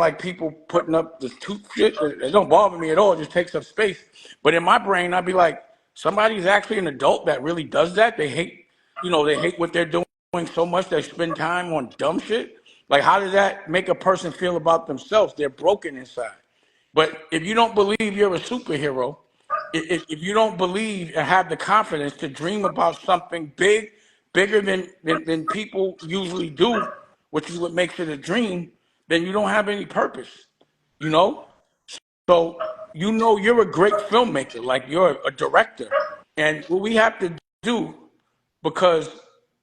like people putting up this tooth shit. It don't bother me at all. It just takes up space. But in my brain, I'd be like, somebody's actually an adult that really does that. They hate, they hate what they're doing so much they spend time on dumb shit. Like, how does that make a person feel about themselves? They're broken inside. But if you don't believe you're a superhero, if you don't believe and have the confidence to dream about something bigger than people usually do, which is what makes it a dream, then you don't have any purpose, you know? So, you're a great filmmaker, like you're a director. And what we have to do, because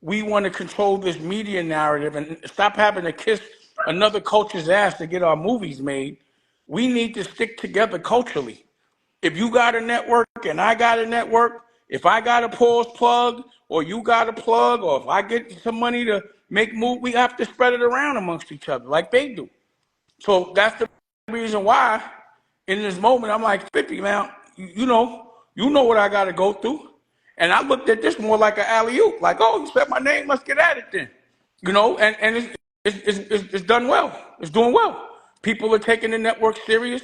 we want to control this media narrative and stop having to kiss another culture's ass to get our movies made, we need to stick together culturally. If you got a network and I got a network, if I got a pause plug or you got a plug, or if I get some money to make move, we have to spread it around amongst each other like they do. So that's the reason why in this moment I'm like, 50, man, you know what I got to go through. And I looked at this more like an alley-oop, like, oh, you said my name, let's get at it then. And it's done well. It's doing well. People are taking the network serious.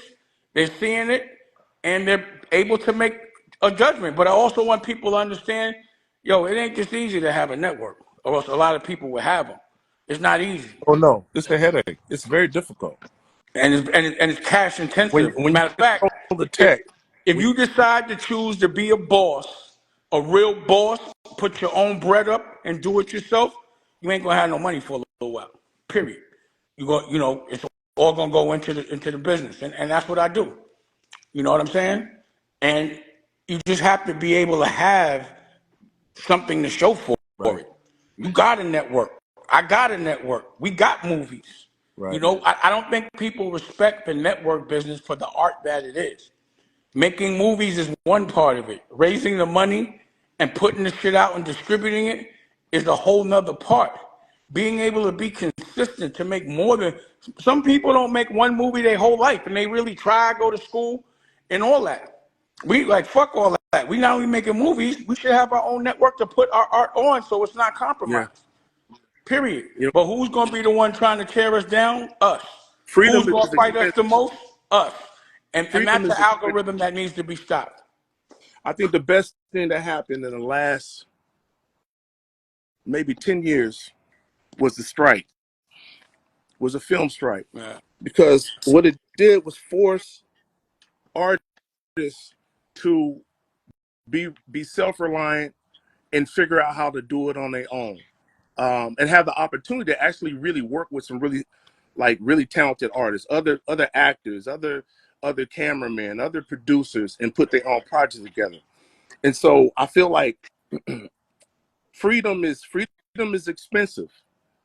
They're seeing it, and they're able to make a judgment. But I also want people to understand, it ain't just easy to have a network, or else a lot of people will have them. It's not easy. Oh no, it's a headache. It's very difficult, and it's cash intensive. when Matter of you fact, control the tech. if you decide to choose to be a boss, a real boss, put your own bread up and do it yourself, you ain't gonna have no money for a little while. Period. It's all gonna go into the business, and that's what I do. You know what I'm saying? And you just have to be able to have something to show for Right. it. You got a network. I got a network. We got movies. Right. I don't think people respect the network business for the art that it is. Making movies is one part of it. Raising the money and putting the shit out and distributing it is a whole nother part. Being able to be consistent to make more than some people don't make one movie their whole life and they really try, go to school and all that. We like fuck all that. We not only making movies, we should have our own network to put our art on so it's not compromised. Yeah. Period. But who's gonna be the one trying to tear us down? Us. Freedom Who's gonna is fight us the expensive. most? Us. And Freedom that's is the expensive. algorithm that needs to be stopped. I think the best thing that happened in the last maybe 10 years was the strike, was a film strike. Yeah. Because what it did was force artists to be self-reliant and figure out how to do it on their own, and have the opportunity to actually really work with some really talented artists, other actors, other cameramen, other producers, and put their own projects together. And so I feel like freedom is expensive,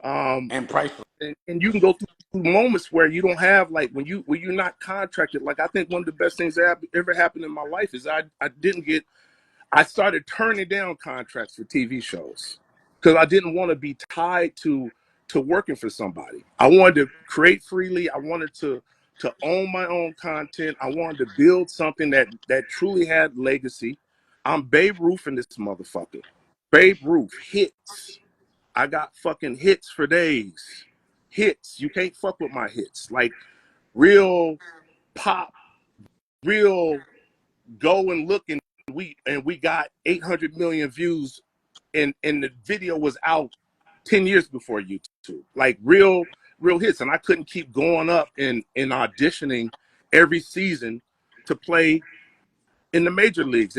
And priceless. and you can go through moments where you don't have, like, when you're not contracted. Like, I think one of the best things that ever happened in my life is I started turning down contracts for TV shows because I didn't want to be tied to working for somebody. I wanted to create freely. I wanted to own my own content. I wanted to build something that truly had legacy. I'm Babe Ruth in this motherfucker. Babe Ruth, hits. I got fucking hits for days. Hits. You can't fuck with my hits. Like, real pop, real go and look, and we got 800 million views, and the video was out 10 years before YouTube. Like, real hits. And I couldn't keep going up and auditioning every season to play in the major leagues.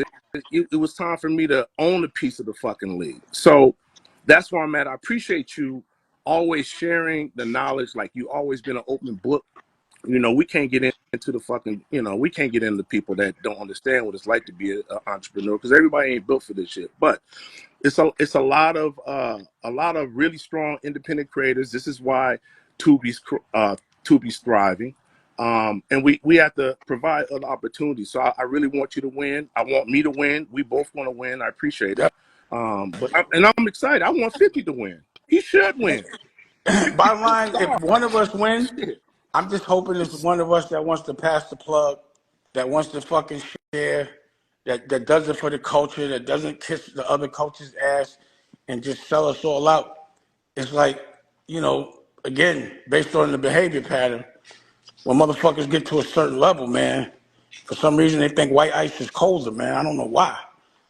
It was time for me to own a piece of the fucking league. So that's where I'm at. I appreciate you always sharing the knowledge. Like, you always been an open book. We can't get into the fucking, we can't get into people that don't understand what it's like to be an entrepreneur, because everybody ain't built for this shit. But it's a lot of really strong independent creators. This is why Tubi's thriving. And we have to provide other opportunities. So I really want you to win. I want me to win. We both want to win. I appreciate it. But I'm excited. I want 50 to win. He should win. Bottom line, if one of us wins, I'm just hoping it's one of us that wants to pass the plug, that wants to fucking share, that does it for the culture, that doesn't kiss the other culture's ass and just sell us all out. It's like, again, based on the behavior pattern, when motherfuckers get to a certain level, man, for some reason they think white ice is colder, man. I don't know why,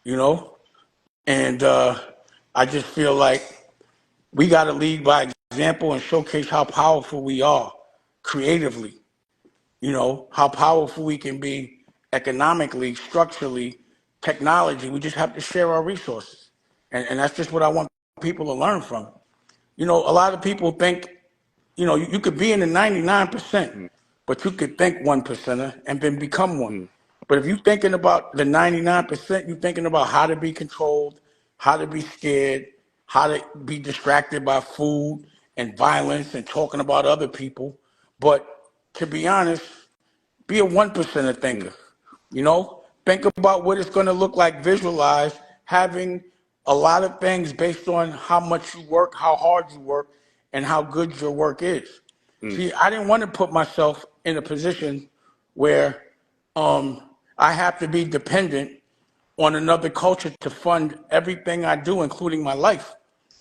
you know? And I just feel like we got to lead by example and showcase how powerful we are creatively, you know, how powerful we can be economically, structurally, technology. We just have to share our resources. And that's just what I want people to learn from. You know, a lot of people think, you know, you could be in the 99%, Mm, but you could think 1%er and then become one. mm, But if you're thinking about the 99%, you're thinking about how to be controlled, how to be scared, how to be distracted by food and violence and talking about other people. But to be honest, be a 1%er mm, thinker. You know, think about what it's going to look like, visualize having a lot of things based on how much you work, how hard you work, and how good your work is. mm, See, I didn't want to put myself in a position where I have to be dependent on another culture to fund everything I do, including my life.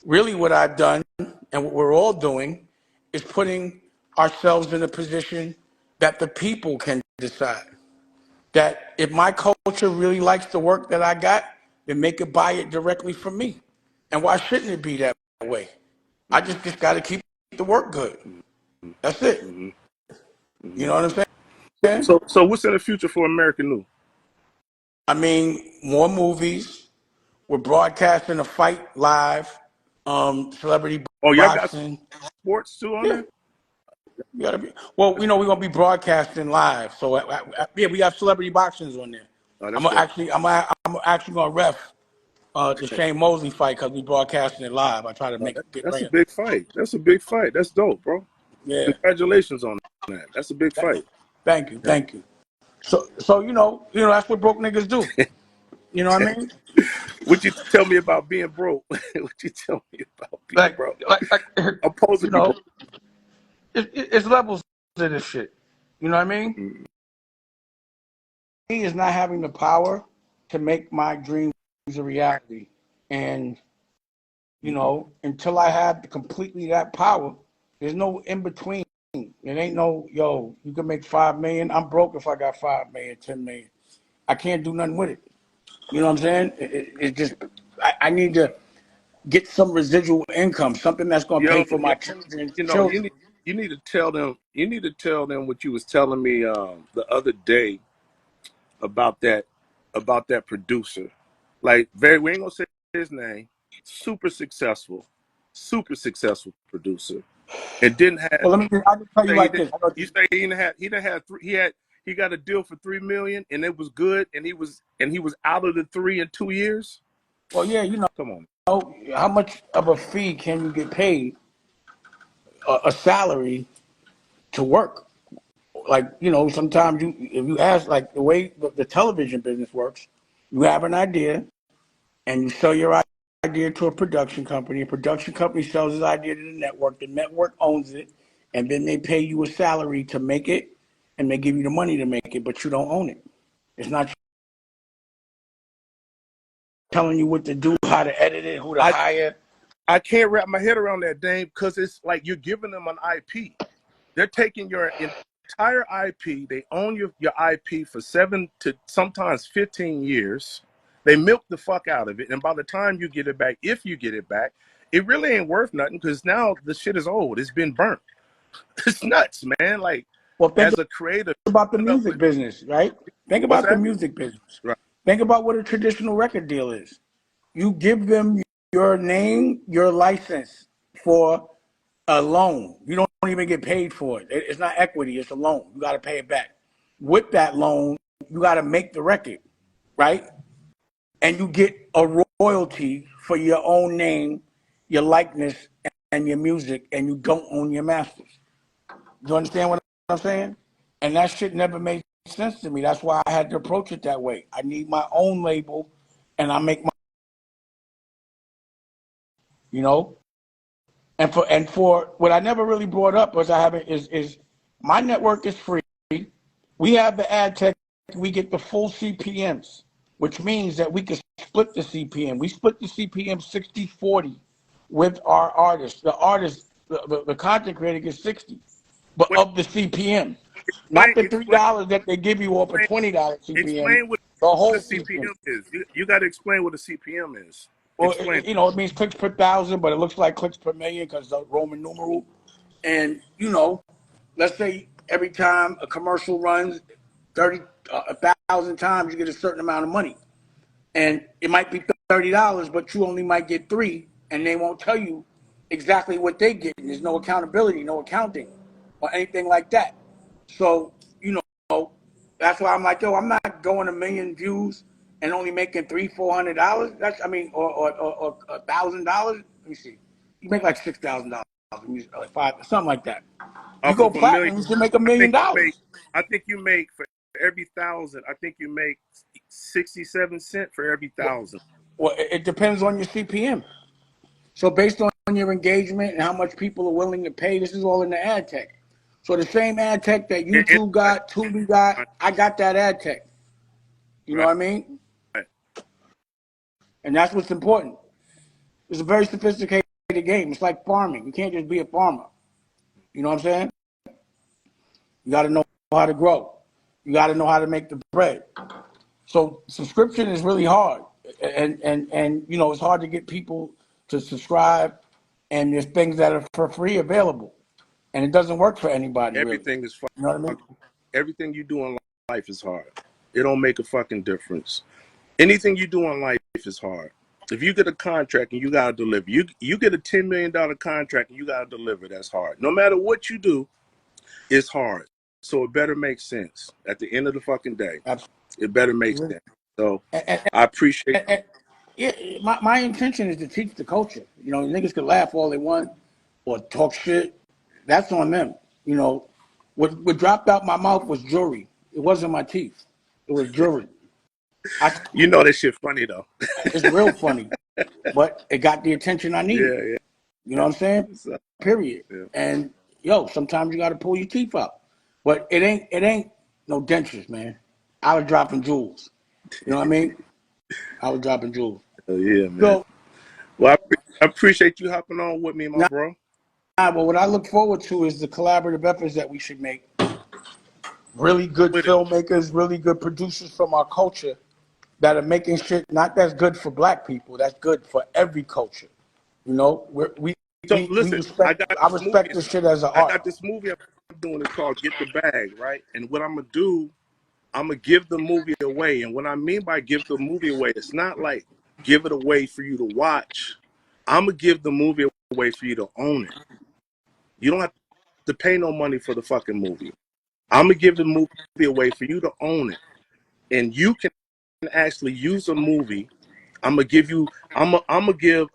Really, what I've done and what we're all doing is putting ourselves in a position that the people can decide. That if my culture really likes the work that I got, then make it buy it directly from me. And why shouldn't it be that way? I mm, just got to keep the work good. mm, mm, That's it. mm, You mm. know what I'm saying? So what's in the future for American New? I mean, more movies. We're broadcasting a fight live. Celebrity Oh, y'all got boxing. sports too on Yeah, there? you gotta be. Well, you know, we're gonna be broadcasting live. So yeah, we got celebrity boxings on there. Oh, I'm that's gonna dope. actually, I'm actually gonna ref the Shane Mosley fight because we broadcasting it live. I try to That's bring a it. big fight. That's a big fight. That's dope, bro. Yeah. Congratulations on that. That's a big fight. Thank you, Yeah. thank you. So that's what broke niggas do. You know what I mean? What you tell me about being broke? What you tell me about being Like, broke? like, I'm supposed to you be know, broke. it's levels to this shit. You know what I mean? Mm, Me is not having the power to make my dreams a reality, and mm, until I have completely that power, there's no in between. It ain't no, yo, you can make 5 million. I'm broke if I got 5 million, 10 million. I can't do nothing with it. You know what I'm saying? It just, I need to get some residual income, something that's going to pay Young, for my young, children's you know, children. you need to tell them. You need to tell them what you was telling me the other day about that producer. Like, we ain't gonna say his name. Super successful producer, and didn't have. Well, I just tell you Say he like did. this. I know You this. say he didn't have three. He got a deal for 3 million, and it was good, and he was out of the 3 in 2 years. Well, yeah, Come on. how much of a fee can you get paid, a salary to work? Like, sometimes if you ask, like the way the television business works, you have an idea and you sell your idea to a production company. A production company sells his idea to the network owns it, and then they pay you a salary to make it, and they give you the money to make it, but you don't own it. It's not telling you what to do, how to edit it, who to I hire. I can't wrap my head around that, Dame, because it's like you're giving them an IP. They're taking your entire IP. They own your IP for 7 to sometimes 15 years. They milk the fuck out of it, and by the time you get it back, if you get it back, it really ain't worth nothing because now the shit is old. It's been burnt. It's nuts, man. Like, Well, think as a creator, about the coming up music with business, right? Think what's about the that? music business. Right. Think about what a traditional record deal is. You give them your name, your license for a loan. You don't even get paid for it. It's not equity, it's a loan. You got to pay it back. With that loan, you got to make the record, right? And you get a royalty for your own name, your likeness, and your music, and you don't own your masters. Do you understand what I'm saying? And that shit never made sense to me. That's why I had to approach it that way. I need my own label, and I make my, you know. And for what I never really brought up was I haven't is my network is free. We have the ad tech. We get the full CPMs, which means that we can split the CPM. We split the CPM 60-40 with our artists. The content creator gets 60, but Wait, of the CPM. Not the explain, $3 that they give you off a $20 CPM, explain what the a whole CPM. CPM is. You got to explain what a CPM is. Well, Explain. it means clicks per thousand, but it looks like clicks per million because the Roman numeral. And let's say every time a commercial runs 30 1,000 times, you get a certain amount of money, and it might be $30, but you only might get three, and they won't tell you exactly what they get. There's no accountability, no accounting, or anything like that. So that's why I'm like, yo, I'm not going a million views and only making $300-400. That's, I mean, or $1,000. Let me see. You make like $6,000, like five, something like that. You Off go of a million, platinum, you should make $1 I million. think you make. I think you make for every thousand. I think you make 67 cents for every thousand. Well, it depends on your CPM. So based on your engagement and how much people are willing to pay, this is all in the ad tech. So the same ad tech that And YouTube got, Tubi got, right, I got that ad tech. You know right, what I mean? right. And that's what's important. It's a very sophisticated game. It's like farming. You can't just be a farmer. You know what I'm saying? You got to know how to grow. You got to know how to make the bread. So subscription is really hard, and it's hard to get people to subscribe. And there's things that are for free available, and it doesn't work for anybody really. Everything is You know what I mean? everything you do in life is hard. It don't make a fucking difference. Anything you do in life is hard. If you get a contract and you gotta deliver, you get a $10 million contract and you gotta deliver. That's hard. No matter what you do, it's hard. So it better make sense. At the end of the fucking day, it better make Absolutely. sense. So And, I appreciate. and, yeah, my intention is to teach the culture. Niggas could laugh all they want or talk shit. That's on them. What dropped out my mouth was jewelry. It wasn't my teeth. It was jewelry. I, You know that shit funny though. it's real funny, but it got the attention I needed. Yeah, You know what I'm saying? so, Period. yeah. And sometimes you got to pull your teeth out, but it ain't no dentures, man. I was dropping jewels. You know what I mean? I was dropping jewels. Oh, yeah, man. So Well, I appreciate you hopping on with me, my now, bro. well, what I look forward to is the collaborative efforts that we should make. Really good With it. filmmakers, really good producers from our culture that are making shit not that's good for black people, that's good for every culture. We So we we listen, respect. I respect this shit as an I art. got this movie I'm doing. It's called Get the Bag, right? And what I'm gonna do, I'm gonna give the movie away. And what I mean by give the movie away, it's not like give it away for you to watch. I'm gonna give the movie away for you to own it. You don't have to pay no money for the fucking movie. I'm gonna give the movie away for you to own it, and you can actually use a movie. I'm gonna give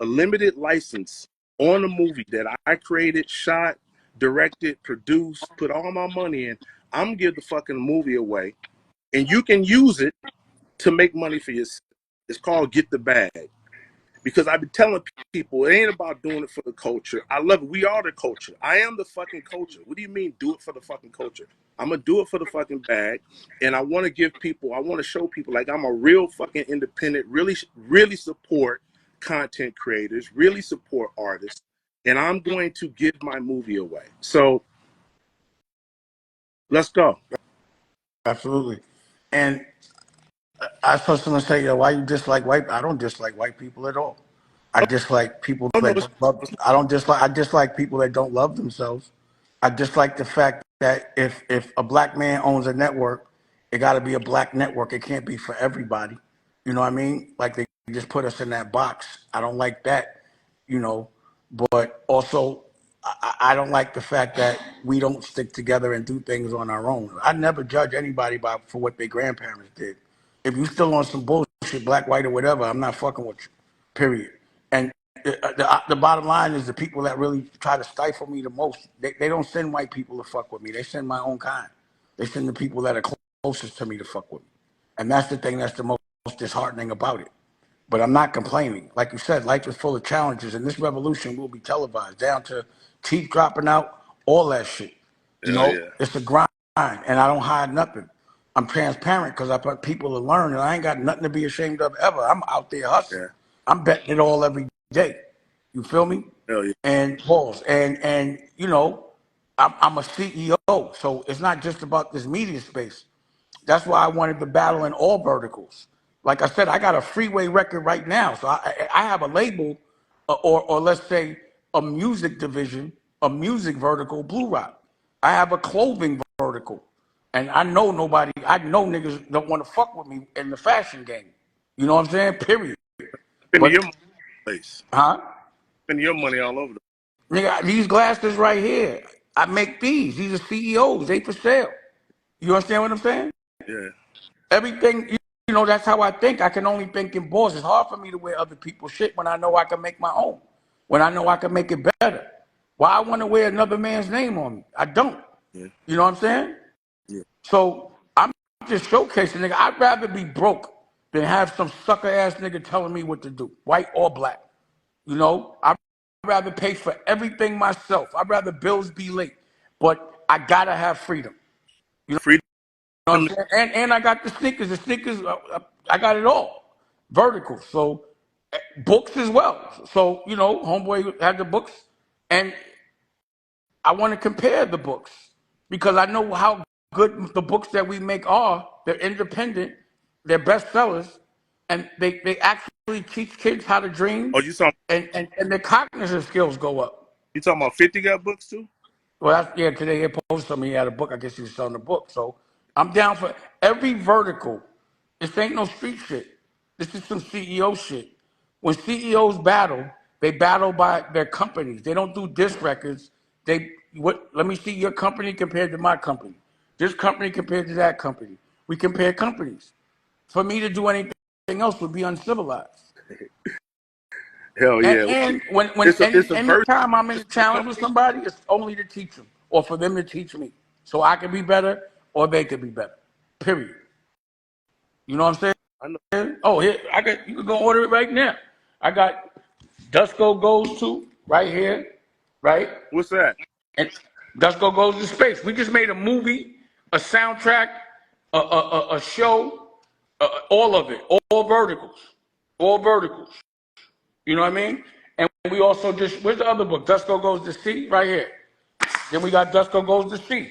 a limited license on a movie that I created, shot, directed, produced, put all my money in. I'm gonna give the fucking movie away, and you can use it to make money for yourself. It's called Get the Bag. Because I've been telling people it ain't about doing it for the culture. I love it. We are the culture. I am the fucking culture. What do you mean do it for the fucking culture? I'm gonna do it for the fucking bag. And I wanna give people, I wanna show people like I'm a real fucking independent, really support content creators, really support artists. And I'm going to give my movie away. So let's go. Absolutely. And I saw someone say, why you dislike white? I don't dislike white people at all. I dislike people Oh no, that don't love. I don't dislike. I dislike people that don't love themselves. I dislike the fact that if a black man owns a network, it got to be a black network. It can't be for everybody. You know what I mean? Like they just put us in that box. I don't like that. You know, but also I don't like the fact that we don't stick together and do things on our own. I never judge anybody for what their grandparents did. If you still on some bullshit, black, white, or whatever, I'm not fucking with you. Period. And the bottom line is the people that really try to stifle me the most, they don't send white people to fuck with me. They send my own kind. They send the people that are closest to me to fuck with me. And that's the thing that's the most disheartening about it. But I'm not complaining. Like you said, life is full of challenges, and this revolution will be televised down to teeth dropping out, all that shit. Hell yeah. It's a grind, and I don't hide nothing. I'm transparent because I want people to learn, and I ain't got nothing to be ashamed of ever. I'm out there hustling. Yeah. I'm betting it all every day. You feel me? Hell yeah. And pause. And I'm a CEO, so it's not just about this media space. That's why I wanted to battle in all verticals. Like I said, I got a freeway record right now, so I have a label, or let's say a music division, a music vertical, Blue Rock. I have a clothing vertical, and I know niggas don't want to fuck with me in the fashion game. You know what I'm saying? Period. Spending But your place, huh? spending your money all over. Nigga, these glasses right here, I make these. These are CEOs. They for sale. You understand what I'm saying? Yeah. Everything, you know, that's how I think. I can only think in balls. It's hard for me to wear other people's shit when I know I can make my own, when I know I can make it better. Why I want to wear another man's name on me? I don't. Yeah. You know what I'm saying? Yeah. So I'm just showcasing, nigga. I'd rather be broke than have some sucker ass nigga telling me what to do, white or black. You know, I'd rather pay for everything myself. I'd rather bills be late, but I gotta have freedom. Freedom. You know what I'm saying? And I got the sneakers. The sneakers, I got it all. Vertical. So books as well. So, you know, homeboy had the books. And I want to compare the books because I know how good the books that we make are. They're independent. They're bestsellers. And they actually teach kids how to dream. Oh, And their cognitive skills go up. you talking about 50 got books too? Well, yeah, today he posted something. He had a book. I guess he was selling a book. So I'm down for every vertical. This ain't no street shit. This is some CEO shit. When CEOs battle, they battle by their companies. They don't do disc records. Let me see your company compared to my company. This company compared to that company. We compare companies. For me to do anything else would be uncivilized. Hell And yeah. and when It's a any virtual time I'm in a challenge with company. somebody, it's only to teach them or for them to teach me, so I can be better or they can be better. Period. You know what I'm I know. saying? Oh, here you can go order it right now. I got Dusko Goes to right here, right? What's that? And Dusko Goes to Space. We just made a movie, a soundtrack, a show, all of it, all verticals, all verticals. You know what I mean? And we also just, where's the other book? Dusko Goes to Sea, right here. Then we got Dusko Goes to Sea.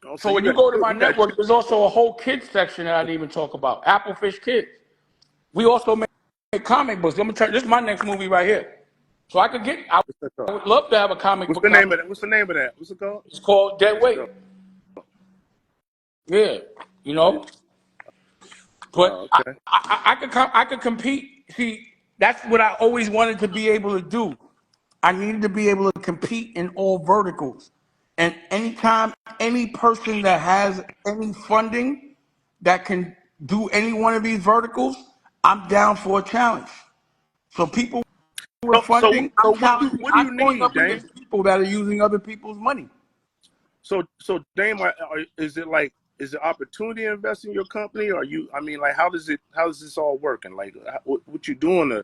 Oh, so So when you go to my you got network, there's also a whole kids section that I didn't even talk about. Applefish Kids. We also make comic books. This is my next movie right here. So I what's that called? would love to have a comic What's book the name of company. that? What's the name of that? What's it called? It's called Dead Let's Weight. go. Yeah, you know. But Oh, I, okay. I, I could compete. See, that's what I always wanted to be able to do. I needed to be able to compete in all verticals. And anytime any person that has any funding that can do any one of these verticals, I'm down for a challenge. So people with funding, I'm challenging. What do I'm you going need, up Dame? against people that are using other people's money. So Dame, is it like is it opportunity to invest in your company, or you? I mean, like, how does this all work, and like, what you doing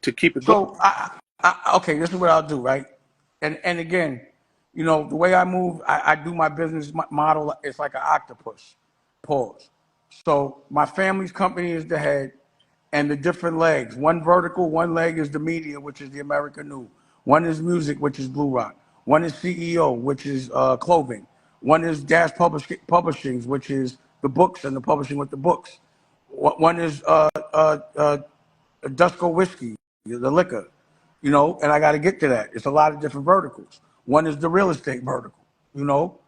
to keep it going? So okay, this is what I'll do, right? And again, you know, the way I move, I do my business model. It's like an octopus. Pause. So my family's company is the head, and the different legs. One vertical, one leg is the media, which is the American New. One is music, which is Blue Rock. One is CEO, which is clothing. One is Publishings, which is the books and the publishing with the books. One is Dusko whiskey, the liquor, you know, and I got to get to that. It's a lot of different verticals. One is the real estate vertical, you know.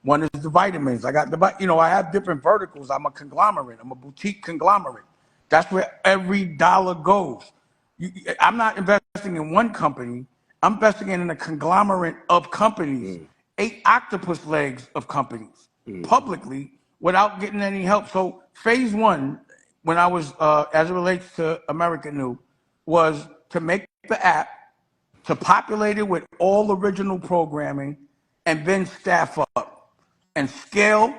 One is the vitamins. I got you know, I have different verticals. I'm a conglomerate. I'm a boutique conglomerate. That's where every dollar goes. I'm not investing in one company. I'm investing in a conglomerate of companies, Mm, 8 octopus legs of companies, mm, publicly without getting any help. So phase one, when I was, as it relates to American New, was to make the app, to populate it with all original programming, and then staff up and scale,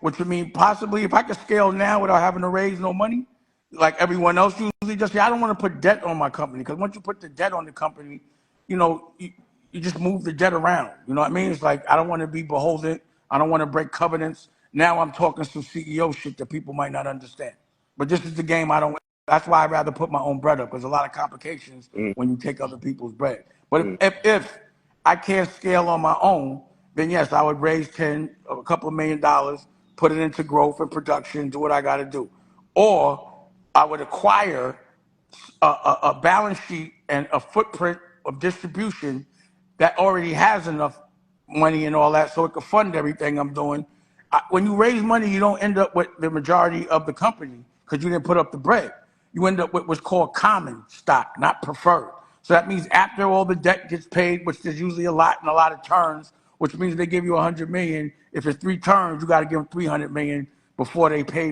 which would mean possibly if I could scale now without having to raise no money, like everyone else usually just say, I don't want to put debt on my company because once you put the debt on the company, you know, you just move the debt around. You know what I mean? It's like I don't want to be beholden. I don't want to break covenants. Now I'm talking some CEO shit that people might not understand. But this is the game I don't. That's why I'd rather put my own bread up because a lot of complications mm, when you take other people's bread. But mm. if I can't scale on my own, then yes, I would raise a couple of $1 million, put it into growth and production, do what I got to do. Or I would acquire a balance sheet and a footprint of distribution that already has enough money and all that so it could fund everything I'm doing. When you raise money, you don't end up with the majority of the company because you didn't put up the bread. You end up with what's called common stock, not preferred. So that means after all the debt gets paid, which there's usually a lot and a lot of turns, which means they give you 100 million. If it's 3 turns, you got to give them 300 million before they pay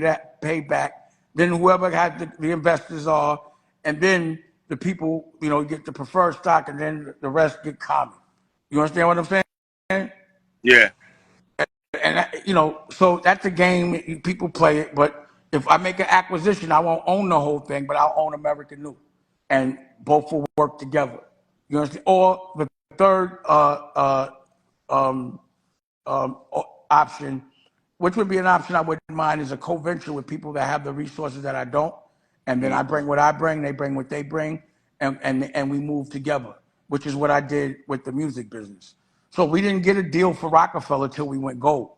back. Then whoever had the investors are, and then the people, get the preferred stock, and then the rest get common. You understand what I'm saying? Yeah. And so that's a game people play it. But if I make an acquisition, I won't own the whole thing, but I'll own American New, and both will work together. You understand? Or the third um, option, which would be an option I wouldn't mind, is a co-venture with people that have the resources that I don't, and then I bring what I bring, they bring what they bring, and we move together, which is what I did with the music business. So we didn't get a deal for Rockefeller till we went gold.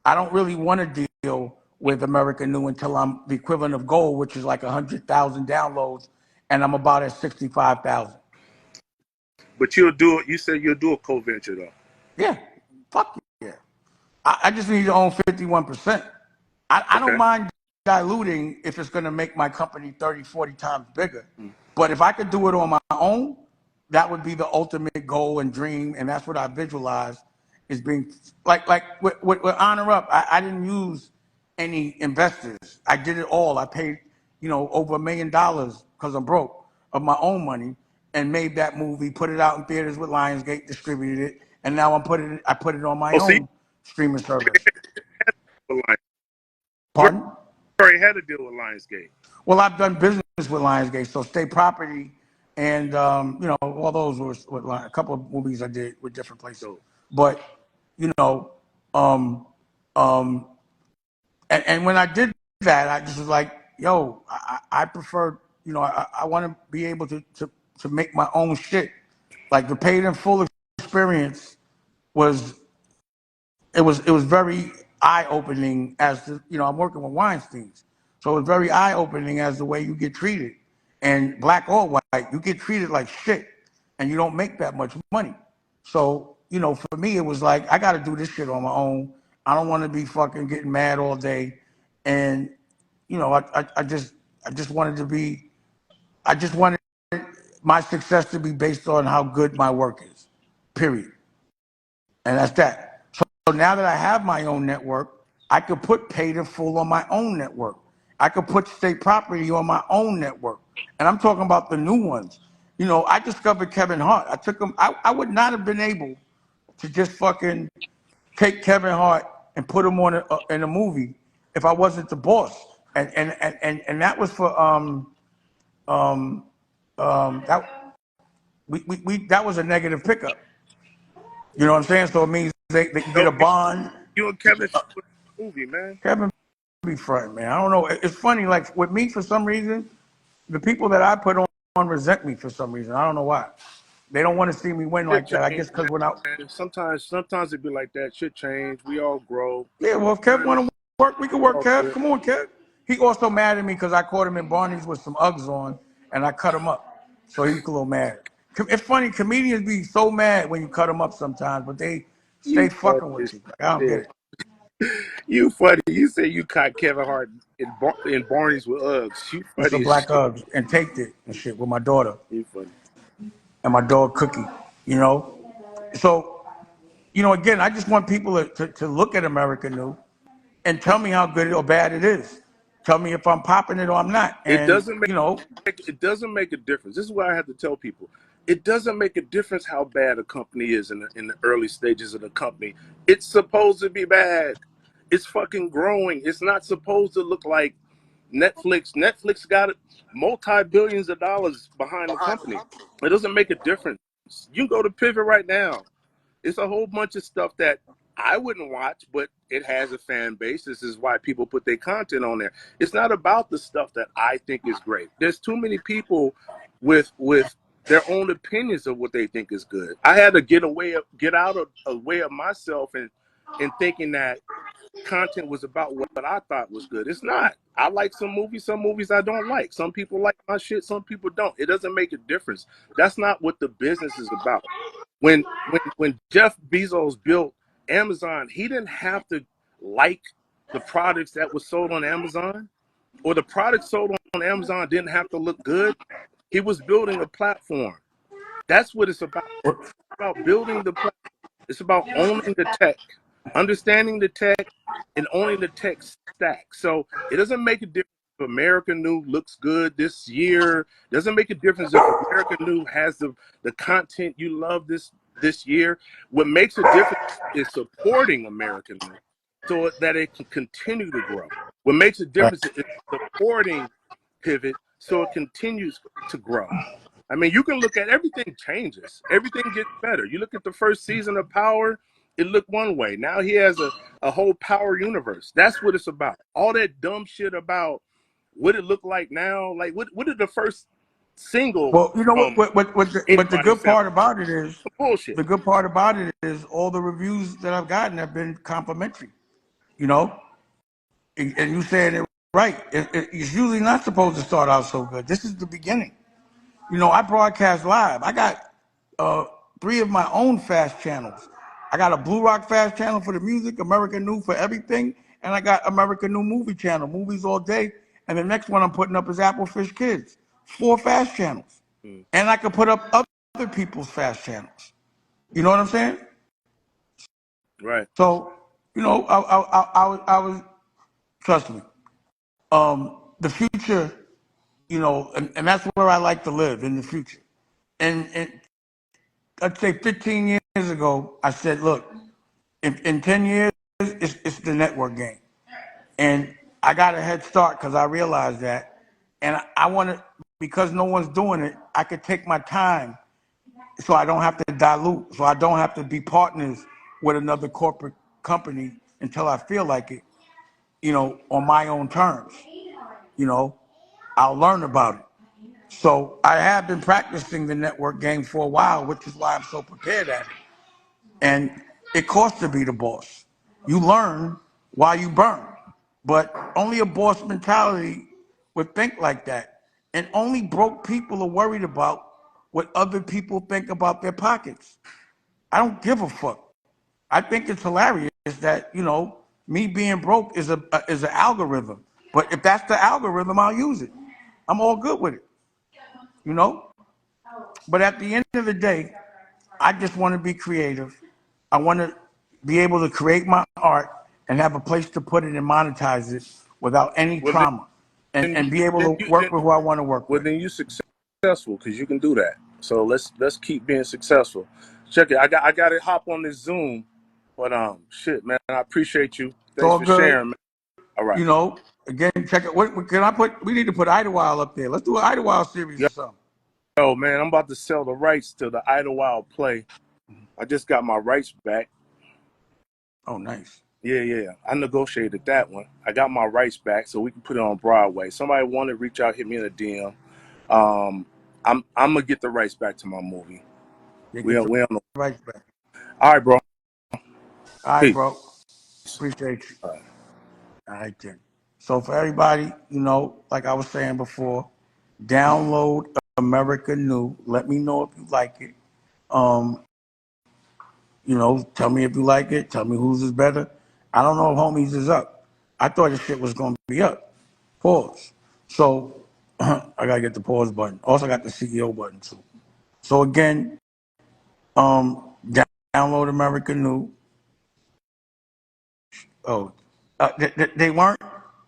I don't really want a deal with American New until I'm the equivalent of gold, which is like 100,000 downloads, and I'm about at 65,000. But you'll do it. You said you'll do a co-venture though. Yeah, fuck yeah. I just need to own 51%. I don't Okay. mind diluting if it's going to make my company 30, 40 times bigger. Mm. But if I could do it on my own, that would be the ultimate goal and dream. And that's what I visualize is being like with Honor Up. I didn't use any investors. I did it all. I paid, over $1 million because I'm broke of my own money and made that movie, put it out in theaters with Lionsgate, distributed it. And now I put it on my Oh, so you own streaming service. already Pardon? had a deal with Lionsgate. Well, I've done business with Lionsgate, so State Property, and all those were with a couple of movies I did with different places. So But you know, um, um, and when I did that, I just was like, yo, I prefer, I want to be able to make my own shit. Like the paid in full experience was it was very eye opening as to I'm working with Weinstein's, so it was very eye opening as the way you get treated, and black or white, you get treated like shit, and you don't make that much money. So for me, it was like I got to do this shit on my own. I don't want to be fucking getting mad all day, and I just wanted to be I just wanted my success to be based on how good my work is. Period. And that's that. So now that I have my own network, I could put paid in full on my own network. I could put State Property on my own network. And I'm talking about the new ones. I discovered Kevin Hart. I took him, I would not have been able to just fucking take Kevin Hart and put him on in a movie if I wasn't the boss. And that was for that that was a negative pickup. You know what I'm saying? So it means they can get no, a bond. you and Kevin should put a movie, man. Kevin be front, man. I don't know. It's funny, like with me, for some reason, the people that I put on resent me for some reason. I don't know why. They don't want to see me win Shit like that. I change, guess because when I, man. Sometimes it be like that. Shit change. We all grow. yeah, well, if Kev want to work, we can We work, all Kev. good. Come on, Kev. He also mad at me because I caught him in Barney's with some Uggs on, and I cut him up. So he's a little mad. It's funny, comedians be so mad when you cut them up sometimes, but they stay You funny fucking as with you. Like, I don't get shit. it. You funny. You say you caught Kevin Hart in Barney's with Uggs. You With some funny as black shit. Uggs and taped it and shit with my daughter You funny. and my dog Cookie, you know? So, again, I just want people to look at America New and tell me how good or bad it is. Tell me if I'm popping it or I'm not. It And, doesn't it doesn't make a difference. This is what I have to tell people. It doesn't make a difference how bad a company is in the early stages of the company. It's supposed to be bad. It's fucking growing. It's not supposed to look like Netflix. Netflix got multi-billions of dollars behind the company. It doesn't make a difference. You can go to Pivot right now. It's a whole bunch of stuff that I wouldn't watch, but it has a fan base. This is why people put their content on there. It's not about the stuff that I think is great. There's too many people with their own opinions of what they think is good. I had to get out of a way of myself and thinking that content was about what I thought was good. It's not. I like some movies I don't like. Some people like my shit, some people don't. It doesn't make a difference. That's not what the business is about. When Jeff Bezos built Amazon, he didn't have to like the products that was sold on Amazon, or the products sold on Amazon didn't have to look good. He was building a platform. That's what it's about. It's about building the platform. It's about owning the tech, understanding the tech, and owning the tech stack. So it doesn't make a difference if American New looks good this year. It doesn't make a difference if American New has the content you love this year. What makes a difference is supporting American New so that it can continue to grow. What makes a difference is supporting Pivot so it continues to grow. I mean, you can look at everything changes. Everything gets better. You look at the first season of Power, it looked one way. Now he has a whole Power universe. That's what it's about. All that dumb shit about what it look like now. Like, what did the first single Well, you know from what the anybody good sound? part about it is, Bullshit. the good part about it is all the reviews that I've gotten have been complimentary. You know, and you saying it right. It's usually not supposed to start out so good. This is the beginning. You know, I broadcast live. I got uh, 3 of my own fast channels. I got a Blue Rock fast channel for the music, American New for everything, and I got American New movie channel, movies all day. And the next one I'm putting up is Applefish Kids. 4 fast channels, Mm, and I could put up other people's fast channels. You know what I'm saying? right. So, you know, I was trust me. The future, you know, and that's where I like to live in the future. And I'd say 15 years ago, I said, look, in 10 years, it's the network game. And I got a head start because I realized that. And I want to, because no one's doing it, I could take my time so I don't have to dilute, so I don't have to be partners with another corporate company until I feel like it, you know, on my own terms. You know, I'll learn about it. So I have been practicing the network game for a while, which is why I'm so prepared at it. And it costs to be the boss. You learn while you burn. But only a boss mentality would think like that. And only broke people are worried about what other people think about their pockets. I don't give a fuck. I think it's hilarious that, you know, me being broke is an algorithm. But if that's the algorithm, I'll use it. I'm all good with it, you know? But at the end of the day, I just want to be creative. I want to be able to create my art and have a place to put it and monetize it without any Well, trauma, then and you be able then to you work then with who I want to work well with. then you successful because you can do that. So let's keep being successful. Check it. I got to hop on this Zoom, but shit, man, I appreciate you. It's Thanks all for good. sharing, man. All right. You know, again, check it. What can I put? We need to put Idlewild up there. Let's do an Idlewild series or something. Yo, man, I'm about to sell the rights to the Idlewild play. I just got my rights back. Oh, nice. Yeah. I negotiated that one. I got my rights back so we can put it on Broadway. Somebody want to reach out, hit me in a DM. Um, I'm gonna get the rights back to my movie. You We get on your we on. rights back. All right, bro. All right, Peace. bro. Appreciate you. All right. All right, then. So for everybody, you know, like I was saying before, download America New. Let me know if you like it. Um, you know, tell me if you like it. Tell me whose is better. I don't know if homies is up. I thought this shit was gonna be up. Pause. So I gotta get the pause button. Also got the CEO button too. So again, download America New. Oh, they weren't.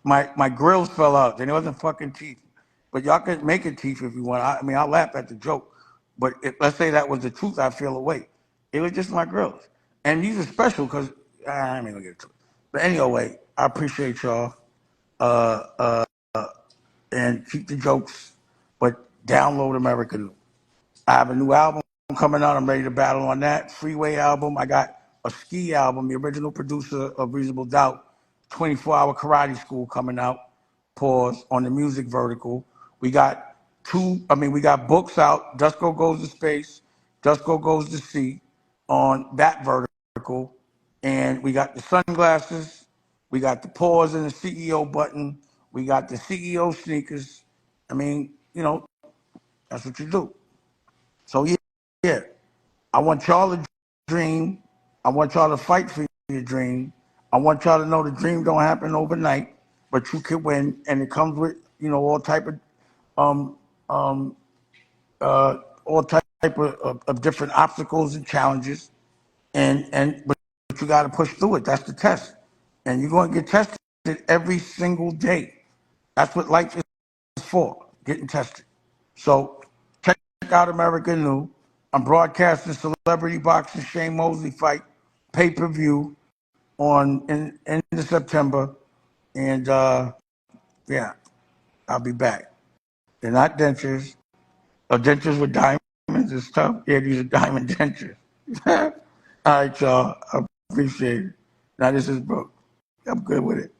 My grills fell out. They wasn't fucking teeth. But y'all can make it teeth if you want. I mean, I'll laugh at the joke. But let's say that was the truth, I feel away. It was just my grills. And these are special because I ain't gonna get to it. But anyway, I appreciate y'all. Uh, uh, and keep the jokes, but download America New. I have a new album coming out. I'm ready to battle on that. Freeway album. I got a ski album, the original producer of Reasonable Doubt, 24-hour karate school coming out. Pause on the music vertical. We got we got books out. Dusko Goes to Space, Dusko Goes to Sea on that vertical. And we got the sunglasses, we got the pause and the CEO button, we got the CEO sneakers. I mean, that's what you do. So yeah. I want y'all to dream. I want y'all to fight for your dream. I want y'all to know the dream don't happen overnight, but you can win, and it comes with all type of um um all type of different obstacles and challenges, but you got to push through it. That's the test, and you're going to get tested every single day. That's what life is for, getting tested. So check out American New. I'm broadcasting Celebrity Boxing Shane Mosley fight pay-per-view on in the September, and yeah, I'll be back. They're not dentures. Dentures with diamonds is tough. Yeah, these are diamond dentures. All right, y'all. I appreciate it. Now this is Brooke. I'm good with it.